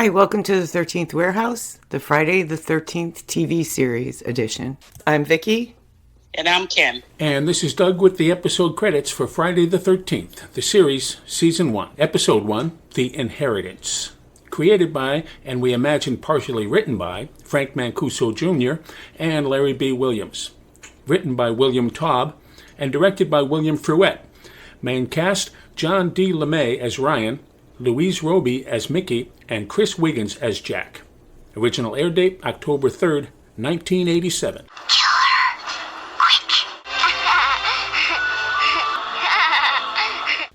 Hi, welcome to the 13th Warehouse, the Friday the 13th TV series edition. I'm Vickie. And I'm Kym. And this is Doug with the episode credits for Friday the 13th, the series, Season 1, Episode 1, The Inheritance. Created by, and we imagine partially written by, Frank Mancuso Jr. and Larry B. Williams. Written by William Taub and directed by William Fruet. Main cast, John D. LeMay as Ryan, Louise Roby as Mickey, and Chris Wiggins as Jack. Original air date, October 3rd, 1987.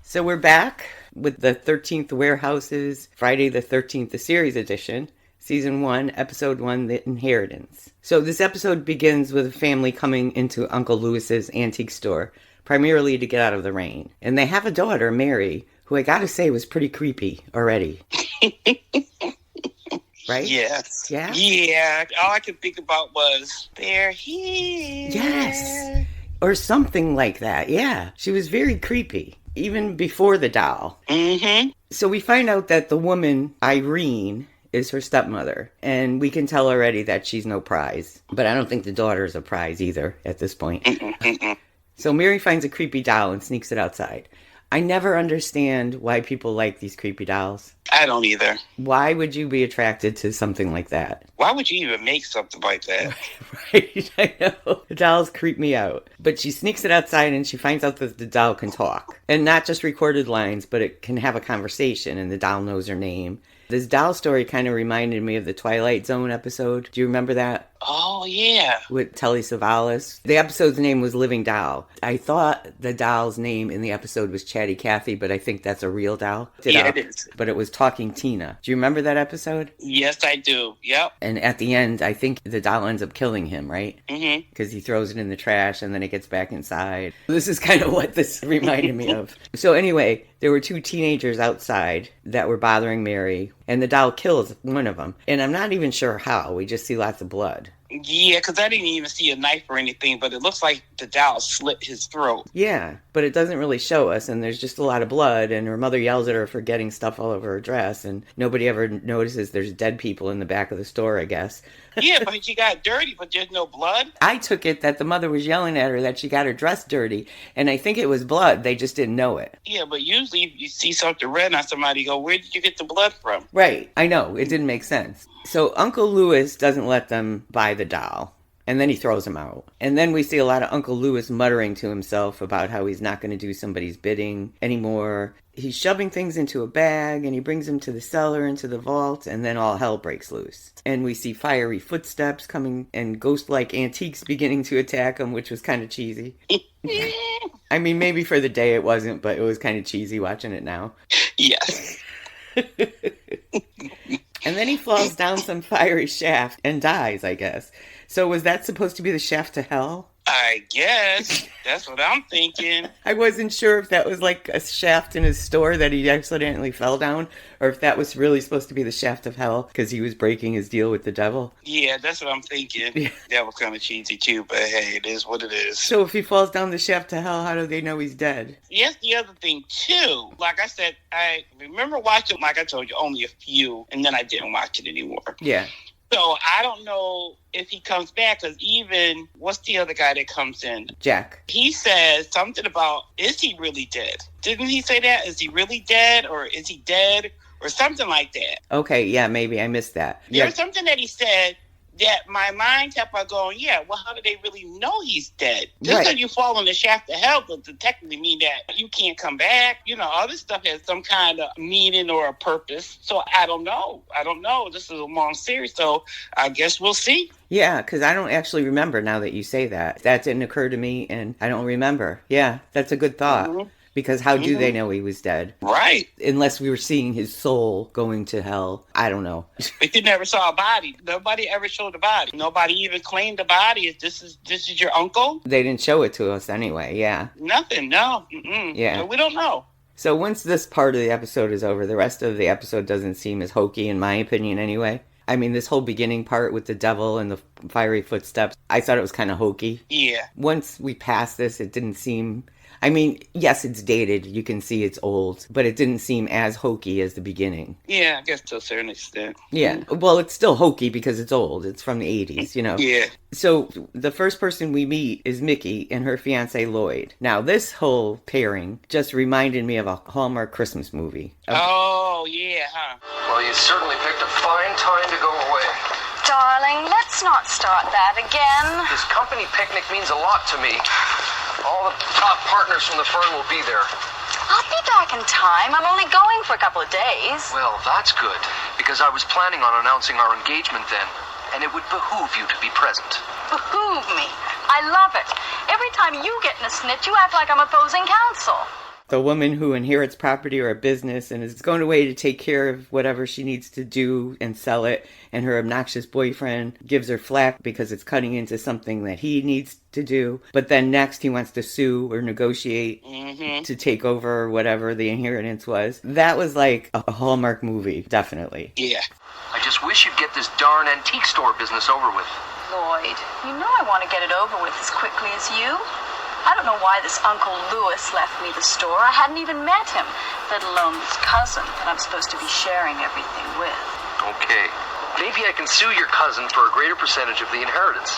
So we're back with the 13th Warehouse's Friday the 13th, the series edition, Season 1, Episode 1, The Inheritance. So this episode begins with a family coming into Uncle Lewis's antique store, primarily to get out of the rain. And they have a daughter, Mary, who I gotta say was pretty creepy already. Right? Yes. Yeah? Yeah. All I could think about was, they're here. Yes. Or something like that, yeah. She was very creepy, even before the doll. Mm-hmm. So we find out that the woman, Irene, is her stepmother. And we can tell already that she's no prize. But I don't think the daughter's a prize either at this point. So Mary finds a creepy doll and sneaks it outside. I never understand why people like these creepy dolls. I don't either. Why would you be attracted to something like that? Why would you even make something like that? Right, I know. The dolls creep me out. But she sneaks it outside and she finds out that the doll can talk. And not just recorded lines, but it can have a conversation and the doll knows her name. This doll story kind of reminded me of the Twilight Zone episode. Do you remember that? Oh, yeah. With Telly Savalas. The episode's name was Living Doll. I thought the doll's name in the episode was Chatty Cathy, but I think that's a real doll. It is. But it was Talking Tina. Do you remember that episode? Yes, I do. Yep. And at the end, I think the doll ends up killing him, right? Mm-hmm. Because he throws it in the trash and then it gets back inside. This is kind of what this reminded me of. So anyway, there were two teenagers outside that were bothering Mary, and the doll kills one of them. And I'm not even sure how. We just see lots of blood. Yeah, because I didn't even see a knife or anything, but it looks like the doll slit his throat. Yeah, but it doesn't really show us, and there's just a lot of blood, and her mother yells at her for getting stuff all over her dress, and nobody ever notices there's dead people in the back of the store, I guess. Yeah, but she got dirty, but there's no blood. I took it that the mother was yelling at her that she got her dress dirty, and I think it was blood. They just didn't know it. Yeah, but usually if you see something red on somebody, you go, where did you get the blood from? Right, I know. It didn't make sense. So Uncle Lewis doesn't let them buy the doll. And then he throws him out. And then we see a lot of Uncle Lewis muttering to himself about how he's not going to do somebody's bidding anymore. He's shoving things into a bag, and he brings them to the cellar, into the vault, and then all hell breaks loose. And we see fiery footsteps coming, and ghost-like antiques beginning to attack him, which was kind of cheesy. I mean, maybe for the day it wasn't, but it was kind of cheesy watching it now. Yes. And then he falls down some fiery shaft and dies, I guess. So was that supposed to be the shaft to hell? I guess. That's what I'm thinking. I wasn't sure if that was like a shaft in his store that he accidentally fell down, or if that was really supposed to be the shaft of hell because he was breaking his deal with the devil. Yeah, that's what I'm thinking. Yeah. That was kind of cheesy too, but hey, it is what it is. So if he falls down the shaft to hell, how do they know he's dead? Yes, the other thing too. Like I said, I remember watching, like I told you, only a few, and then I didn't watch it anymore. Yeah. So I don't know if he comes back, because even, what's the other guy that comes in? Jack. He says something about, is he really dead? Didn't he say that? Is he really dead, or is he dead, or something like that? Okay, yeah, maybe I missed that. There was something that he said that my mind kept on going, yeah, well, how do they really know he's dead? Just because you fall in the shaft of hell doesn't technically mean that you can't come back. You know, all this stuff has some kind of meaning or a purpose. So I don't know. This is a long series, so I guess we'll see. Yeah, because I don't actually remember now that you say that. That didn't occur to me, and I don't remember. Yeah, that's a good thought. Mm-hmm. Because how do they know he was dead? Right. Unless we were seeing his soul going to hell. I don't know. But you never saw a body. Nobody ever showed a body. Nobody even claimed the body. This is your uncle? They didn't show it to us anyway, yeah. Nothing, no. Mm-mm. Yeah. We don't know. So once this part of the episode is over, the rest of the episode doesn't seem as hokey, in my opinion anyway. I mean, this whole beginning part with the devil and the fiery footsteps, I thought it was kind of hokey. Yeah. Once we passed this, it didn't seem I mean, yes, it's dated. You can see it's old, but it didn't seem as hokey as the beginning. Yeah, I guess to a certain extent. Yeah. Well, it's still hokey because it's old. It's from the 80s, you know. Yeah. So the first person we meet is Mickey and her fiancé Lloyd. Now, this whole pairing just reminded me of a Hallmark Christmas movie. Oh, yeah, huh? Well, you certainly picked a fine time to go away. Darling, let's not start that again. This company picnic means a lot to me. All the top partners from the firm will be there. I'll be back in time. I'm only going for a couple of days. Well, that's good, because I was planning on announcing our engagement then, and it would behoove you to be present. Behoove me. I love it. Every time you get in a snitch, you act like I'm opposing counsel. The woman who inherits property or a business and is going away to take care of whatever she needs to do and sell it, and her obnoxious boyfriend gives her flack because it's cutting into something that he needs to do. But then next he wants to sue or negotiate to take over whatever the inheritance was. That was like a Hallmark movie, definitely. Yeah. I just wish you'd get this darn antique store business over with. Lloyd, you know I want to get it over with as quickly as you. I don't know why this Uncle Louis left me the store. I hadn't even met him, let alone this cousin that I'm supposed to be sharing everything with. Okay. Maybe I can sue your cousin for a greater percentage of the inheritance.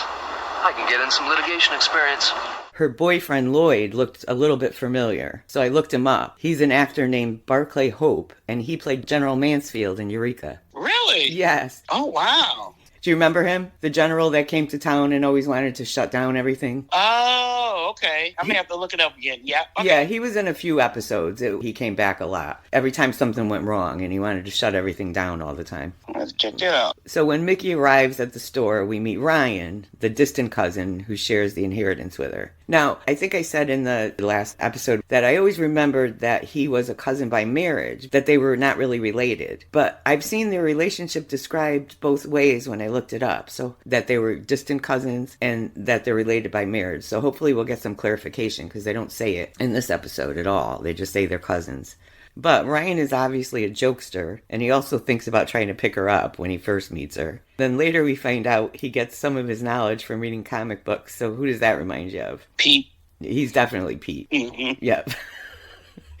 I can get in some litigation experience. Her boyfriend Lloyd looked a little bit familiar, so I looked him up. He's an actor named Barclay Hope, and he played General Mansfield in Eureka. Really? Yes. Oh, wow. Do you remember him? The general that came to town and always wanted to shut down everything? Oh, okay. I may have to look it up again. Yeah. Okay. Yeah, he was in a few episodes. He came back a lot. Every time something went wrong and he wanted to shut everything down all the time. Let's check that out. So when Mickey arrives at the store, we meet Ryan, the distant cousin who shares the inheritance with her. Now, I think I said in the last episode that I always remembered that he was a cousin by marriage, that they were not really related. But I've seen their relationship described both ways when I looked it up. So that they were distant cousins and that they're related by marriage. So hopefully we'll get some clarification because they don't say it in this episode at all. They just say they're cousins. But Ryan is obviously a jokester, and he also thinks about trying to pick her up when he first meets her. Then later we find out he gets some of his knowledge from reading comic books, so who does that remind you of? Pete. He's definitely Pete. Mm-hmm. Yep.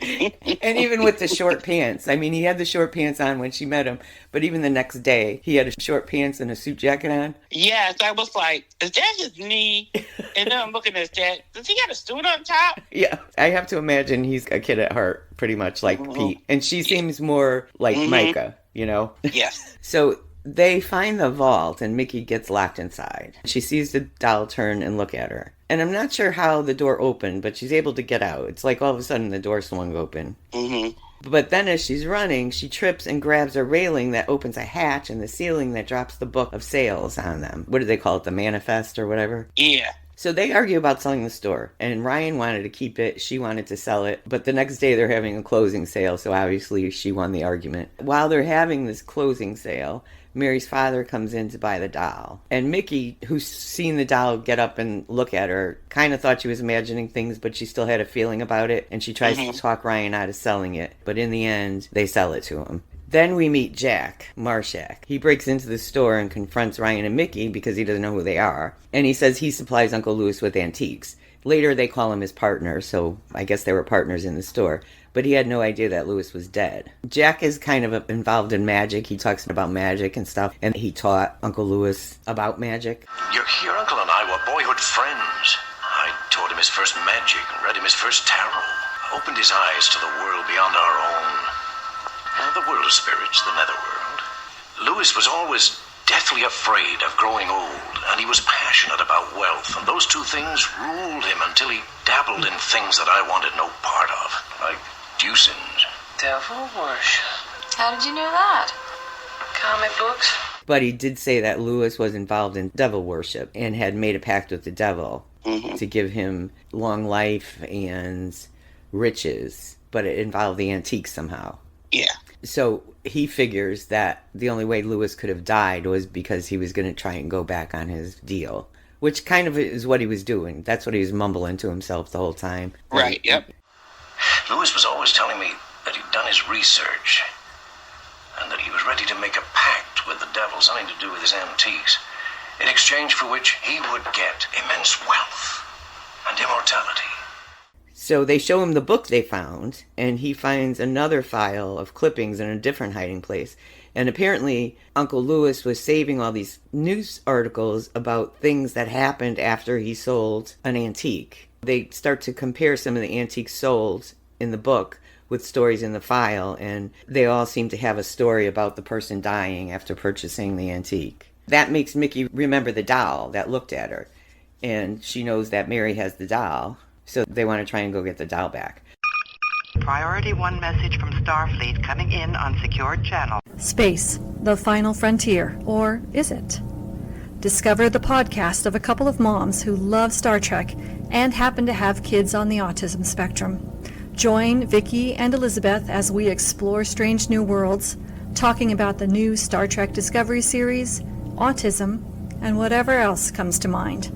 And even with the short pants. I mean, he had the short pants on when she met him, but even the next day, he had a short pants and a suit jacket on. Yes, I was like, is that his knee? And then I'm looking at that. Does he got a suit on top? Yeah, I have to imagine he's a kid at heart, pretty much like Pete. And she seems more like Micah, you know? Yes. So they find the vault and Mickey gets locked inside. She sees the doll turn and look at her. And I'm not sure how the door opened, but she's able to get out. It's like all of a sudden the door swung open. Mm-hmm. But then as she's running, she trips and grabs a railing that opens a hatch in the ceiling that drops the book of sales on them. What do they call it? The manifest or whatever? Yeah. So they argue about selling the store, and Ryan wanted to keep it, she wanted to sell it, but the next day they're having a closing sale, so obviously she won the argument. While they're having this closing sale, Mary's father comes in to buy the doll. And Mickey, who's seen the doll get up and look at her, kind of thought she was imagining things, but she still had a feeling about it, and she tries to talk Ryan out of selling it, but in the end, they sell it to him. Then we meet Jack Marshak. He breaks into the store and confronts Ryan and Mickey because he doesn't know who they are. And he says he supplies Uncle Louis with antiques. Later they call him his partner, so I guess they were partners in the store. But he had no idea that Louis was dead. Jack is kind of involved in magic. He talks about magic and stuff. And he taught Uncle Louis about magic. Your uncle and I were boyhood friends. I taught him his first magic and read him his first tarot. Opened his eyes to the world beyond our own. The world of spirits, the netherworld. Louis was always deathly afraid of growing old, and he was passionate about wealth, and those two things ruled him until he dabbled in things that I wanted no part of, like deucins. Devil worship. How did you know that? Comic books? But he did say that Louis was involved in devil worship and had made a pact with the devil to give him long life and riches, but it involved the antiques somehow. Yeah. So he figures that the only way Louis could have died was because he was going to try and go back on his deal, which kind of is what he was doing. That's what he was mumbling to himself the whole time. Right, yep. Louis was always telling me that he'd done his research and that he was ready to make a pact with the devil, something to do with his antiques, in exchange for which he would get immense wealth and immortality. So they show him the book they found, and he finds another file of clippings in a different hiding place. And apparently, Uncle Lewis was saving all these news articles about things that happened after he sold an antique. They start to compare some of the antiques sold in the book with stories in the file, and they all seem to have a story about the person dying after purchasing the antique. That makes Mickey remember the doll that looked at her, and she knows that Mary has the doll, so they want to try and go get the doll back. Priority 1 message from Starfleet coming in on secured channel. Space, the final frontier, or is it? Discover the podcast of a couple of moms who love Star Trek and happen to have kids on the autism spectrum. Join Vickie and Elizabeth as we explore strange new worlds, talking about the new Star Trek Discovery series, autism, and whatever else comes to mind.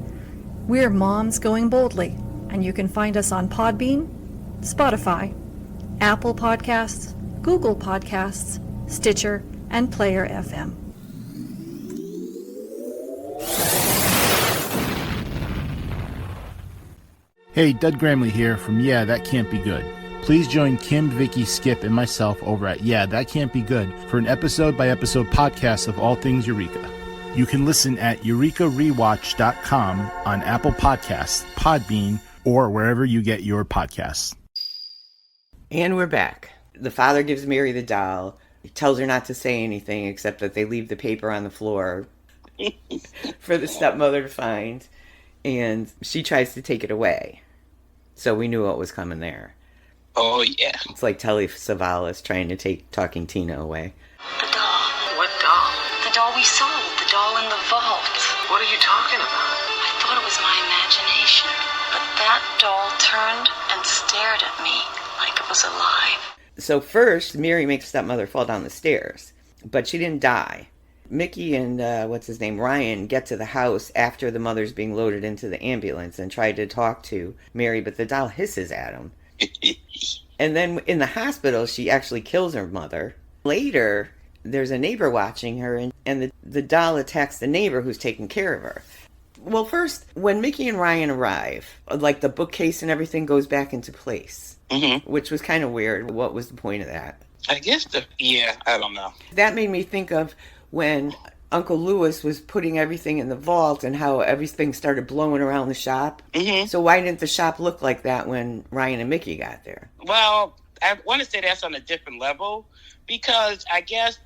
We're Moms Going Boldly, and you can find us on Podbean, Spotify, Apple Podcasts, Google Podcasts, Stitcher, and Player FM. Hey, Dud Gramley here from Yeah, That Can't Be Good. Please join Kym, Vickie, Skip, and myself over at Yeah, That Can't Be Good for an episode-by-episode podcast of all things Eureka. You can listen at eurekarewatch.com on Apple Podcasts, Podbean, or wherever you get your podcasts. And we're back. The father gives Mary the doll. He tells her not to say anything except that they leave the paper on the floor for the stepmother to find. And she tries to take it away. So we knew what was coming there. Oh, yeah. It's like Telly Savalas trying to take Talking Tina away. The doll. What doll? The doll we sold. The doll in the vault. What are you talking about? I thought it was my imagination. But that doll turned and stared at me like it was alive. So first, Mary makes stepmother fall down the stairs. But she didn't die. Mickey and, Ryan get to the house after the mother's being loaded into the ambulance and try to talk to Mary, but the doll hisses at him. And then in the hospital, she actually kills her mother. Later, there's a neighbor watching her, and the doll attacks the neighbor who's taking care of her. Well, first, when Mickey and Ryan arrive, like the bookcase and everything goes back into place, which was kind of weird. What was the point of that? I guess I don't know. That made me think of when Uncle Lewis was putting everything in the vault and how everything started blowing around the shop. So why didn't the shop look like that when Ryan and Mickey got there? Well, I want to say that's on a different level because I guess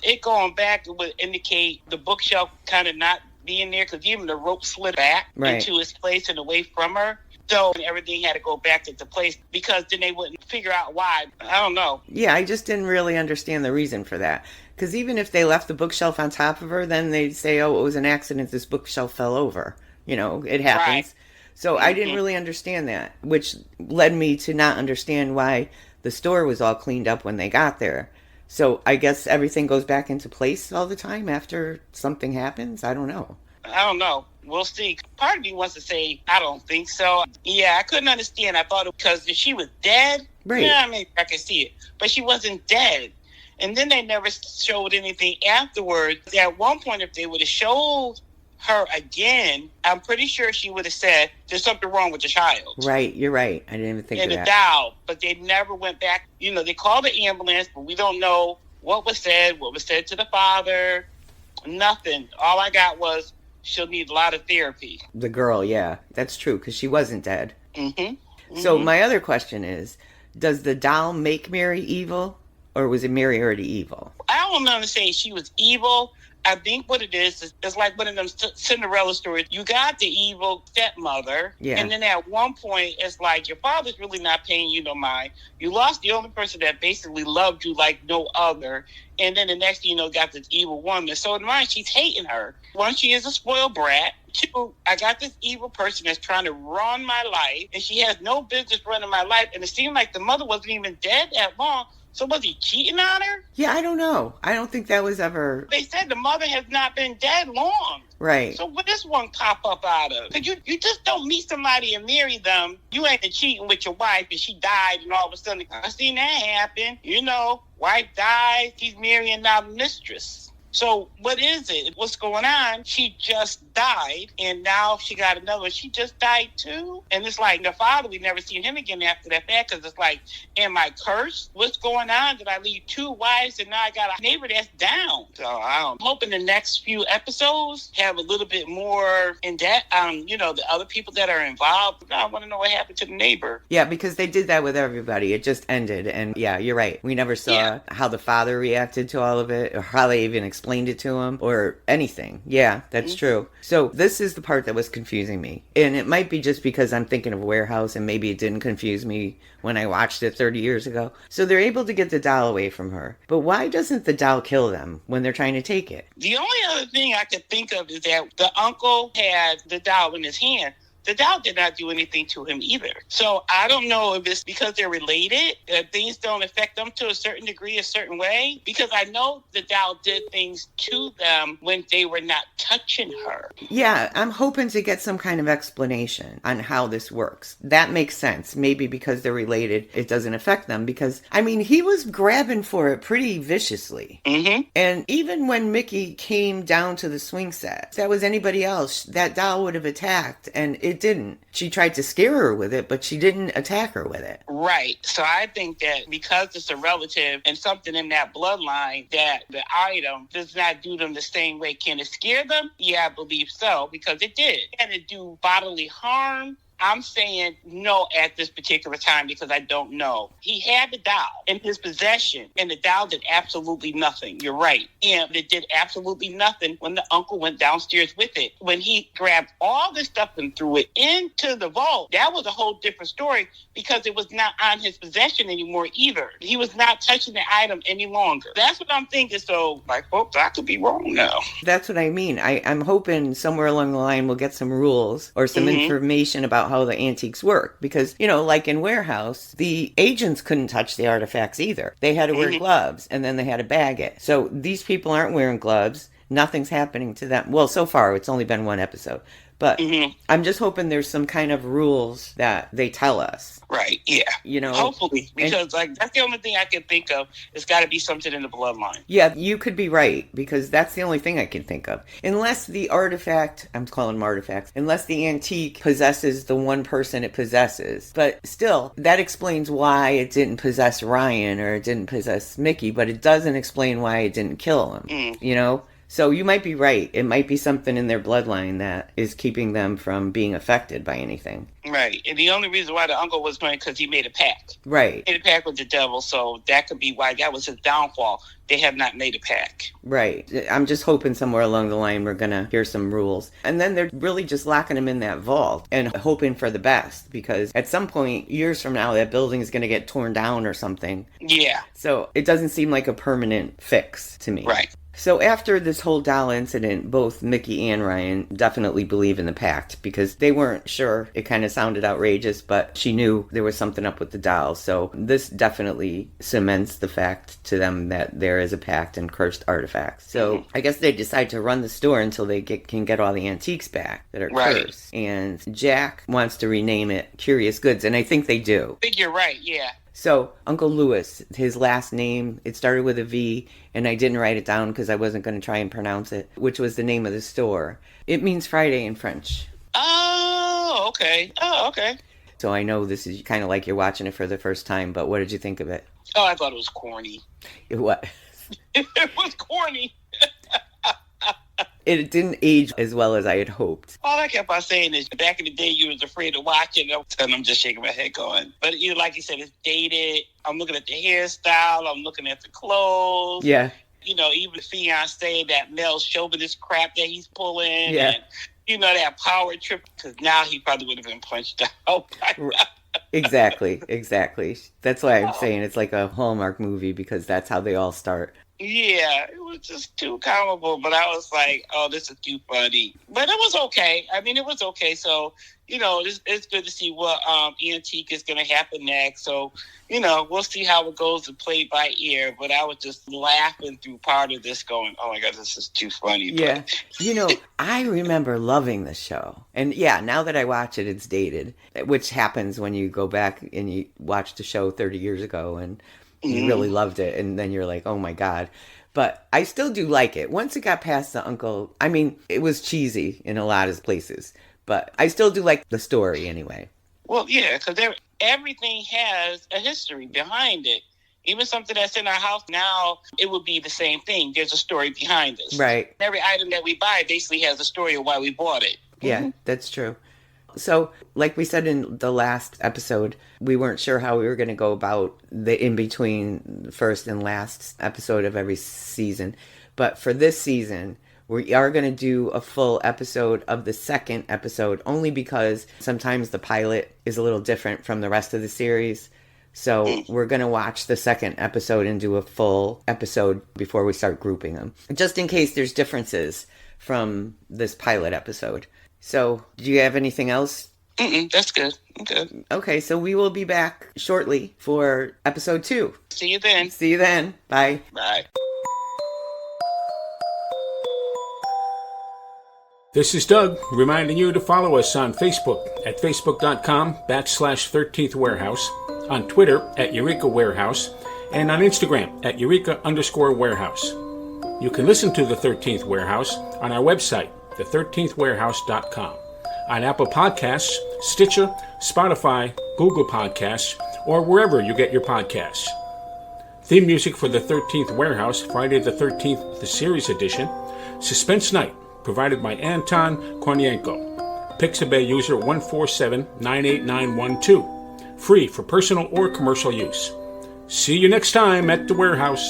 it going back would indicate the bookshelf kind of not being there because even the rope slid back into its place and away from her. So everything had to go back into place because then they wouldn't figure out why. I don't know. Yeah, I just didn't really understand the reason for that. Because even if they left the bookshelf on top of her, then they'd say, oh, it was an accident, this bookshelf fell over. You know, it happens. Right. So I didn't really understand that, which led me to not understand why the store was all cleaned up when they got there. So I guess everything goes back into place all the time after something happens? I don't know. We'll see. Part of me wants to say, I don't think so. Yeah, I couldn't understand. I thought because if she was dead, I can see it. But she wasn't dead. And then they never showed anything afterwards. At one point, if they would have showed her again, I'm pretty sure she would have said, there's something wrong with the child. Right, you're right. I didn't even think of that. And the doll. But they never went back. You know, they called the ambulance, but we don't know what was said to the father. Nothing. All I got was, she'll need a lot of therapy. The girl, yeah. That's true, because she wasn't dead. So my other question is, does the doll make Mary evil, or was it Mary already evil? I don't want to say she was evil. I think what it is it's like one of them Cinderella stories. You got the evil stepmother, and then at one point, it's like your father's really not paying you no mind. You lost the only person that basically loved you like no other, and then the next thing you know, got this evil woman. So in mind, she's hating her. One, she is a spoiled brat. Two, I got this evil person that's trying to run my life, and she has no business running my life. And it seemed like the mother wasn't even dead that long. So was he cheating on her? Yeah, I don't know. I don't think that was ever... They said the mother has not been dead long. Right. So what this one pop up out of? Because you just don't meet somebody and marry them. You ain't cheating with your wife and she died and all of a sudden, I seen that happen. You know, wife died, he's marrying now the mistress. So what is it? What's going on? She just died, and now she got another one. She just died too? And it's like, the father, we never seen him again after that fact, because it's like, am I cursed? What's going on? Did I leave 2 wives, and now I got a neighbor that's down? So I'm hoping the next few episodes have a little bit more in depth on, the other people that are involved. I want to know what happened to the neighbor. Yeah, because they did that with everybody. It just ended. And yeah, you're right. We never saw how the father reacted to all of it, or how they even explained it to him, or anything. Yeah, that's true. So this is the part that was confusing me. And it might be just because I'm thinking of Warehouse, and maybe it didn't confuse me when I watched it 30 years ago. So they're able to get the doll away from her. But why doesn't the doll kill them when they're trying to take it? The only other thing I could think of is that the uncle had the doll in his hand. The doll did not do anything to him either. So I don't know if it's because they're related, that things don't affect them to a certain degree, a certain way. Because I know the doll did things to them when they were not touching her. Yeah, I'm hoping to get some kind of explanation on how this works. That makes sense. Maybe because they're related, it doesn't affect them. Because, he was grabbing for it pretty viciously. Mm-hmm. And even when Mickey came down to the swing set, if that was anybody else, that doll would have attacked. And it didn't. She tried to scare her with it, but she didn't attack her with it. Right. So I think that because it's a relative and something in that bloodline, that the item does not do them the same way. Can it scare them? Yeah, I believe so, because it did. Can it do bodily harm? I'm saying no at this particular time because I don't know. He had the doll in his possession, and the doll did absolutely nothing. You're right. And it did absolutely nothing when the uncle went downstairs with it. When he grabbed all this stuff and threw it into the vault, that was a whole different story because it was not on his possession anymore either. He was not touching the item any longer. That's what I'm thinking. So, folks, I could be wrong now. That's what I mean. I'm hoping somewhere along the line we'll get some rules or some information about how the antiques work. Because, like in Warehouse, the agents couldn't touch the artifacts either. They had to wear gloves, and then they had to bag it. So these people aren't wearing gloves. Nothing's happening to them. Well, so far, it's only been one episode. But I'm just hoping there's some kind of rules that they tell us. Right, yeah. Hopefully, because that's the only thing I can think of. It's got to be something in the bloodline. Yeah, you could be right, because that's the only thing I can think of. Unless the artifact, I'm calling them artifacts, unless the antique possesses the one person it possesses. But still, that explains why it didn't possess Ryan or it didn't possess Mickey, but it doesn't explain why it didn't kill him, So you might be right. It might be something in their bloodline that is keeping them from being affected by anything. Right. And the only reason why the uncle was going, because he made a pact. Right. He made a pact with the devil, so that could be why that was his downfall. They have not made a pact. Right. I'm just hoping somewhere along the line we're going to hear some rules. And then they're really just locking him in that vault and hoping for the best, because at some point, years from now, that building is going to get torn down or something. Yeah. So it doesn't seem like a permanent fix to me. Right. So after this whole doll incident, both Mickey and Ryan definitely believe in the pact because they weren't sure. It kind of sounded outrageous, but she knew there was something up with the doll. So this definitely cements the fact to them that there is a pact and cursed artifacts. So I guess they decide to run the store until they can get all the antiques back that are cursed. And Jack wants to rename it Curious Goods, and I think they do. I think you're right, yeah. So, Uncle Louis, his last name, it started with a V, and I didn't write it down because I wasn't going to try and pronounce it, which was the name of the store. It means Friday in French. Oh, okay. So I know this is kind of like you're watching it for the first time, but what did you think of it? Oh, I thought it was corny. What? It was corny. It didn't age as well as I had hoped. All I kept on saying is, back in the day, you was afraid to watch it, and I'm just shaking my head going. But like you said, it's dated. I'm looking at the hairstyle. I'm looking at the clothes. Yeah. Even the fiance, that male chauvinist crap that he's pulling. Yeah. And, that power trip, because now he probably would have been punched out. Exactly. That's why I'm saying it's like a Hallmark movie, because that's how they all start. Yeah, it was just too comical, but I was like, oh, this is too funny. But it was okay. It was okay. So, it's good to see what Antique is going to happen next. So, we'll see how it goes and play by ear. But I was just laughing through part of this going, oh, my God, this is too funny. Yeah. I remember loving the show. And, yeah, now that I watch it, it's dated, which happens when you go back and you watch the show 30 years ago and you really loved it, and then you're like, oh my God. But I still do like it. Once it got past the uncle, I mean, it was cheesy in a lot of places. But I still do like the story anyway. Well, yeah, because everything has a history behind it. Even something that's in our house now, it would be the same thing. There's a story behind it. Right. Every item that we buy basically has a story of why we bought it. Yeah, that's true. So, like we said in the last episode, we weren't sure how we were going to go about the in-between first and last episode of every season. But for this season, we are going to do a full episode of the second episode, only because sometimes the pilot is a little different from the rest of the series. So we're going to watch the second episode and do a full episode before we start grouping them, just in case there's differences from this pilot episode. So do you have anything else? That's good. I'm good. Okay, so we will be back shortly for episode 2. See you then. See you then. Bye. Bye. This is Doug, reminding you to follow us on Facebook at facebook.com/13th Warehouse, on Twitter at Eureka Warehouse, and on Instagram at Eureka_Warehouse. You can listen to the 13th Warehouse on our website, the13thwarehouse.com, on Apple Podcasts, Stitcher, Spotify, Google Podcasts, or wherever you get your podcasts. Theme music for the 13th Warehouse, Friday the 13th, the Series Edition, Suspense Night, provided by Anton Kornienko. Pixabay user 147-98912. Free for personal or commercial use. See you next time at the warehouse.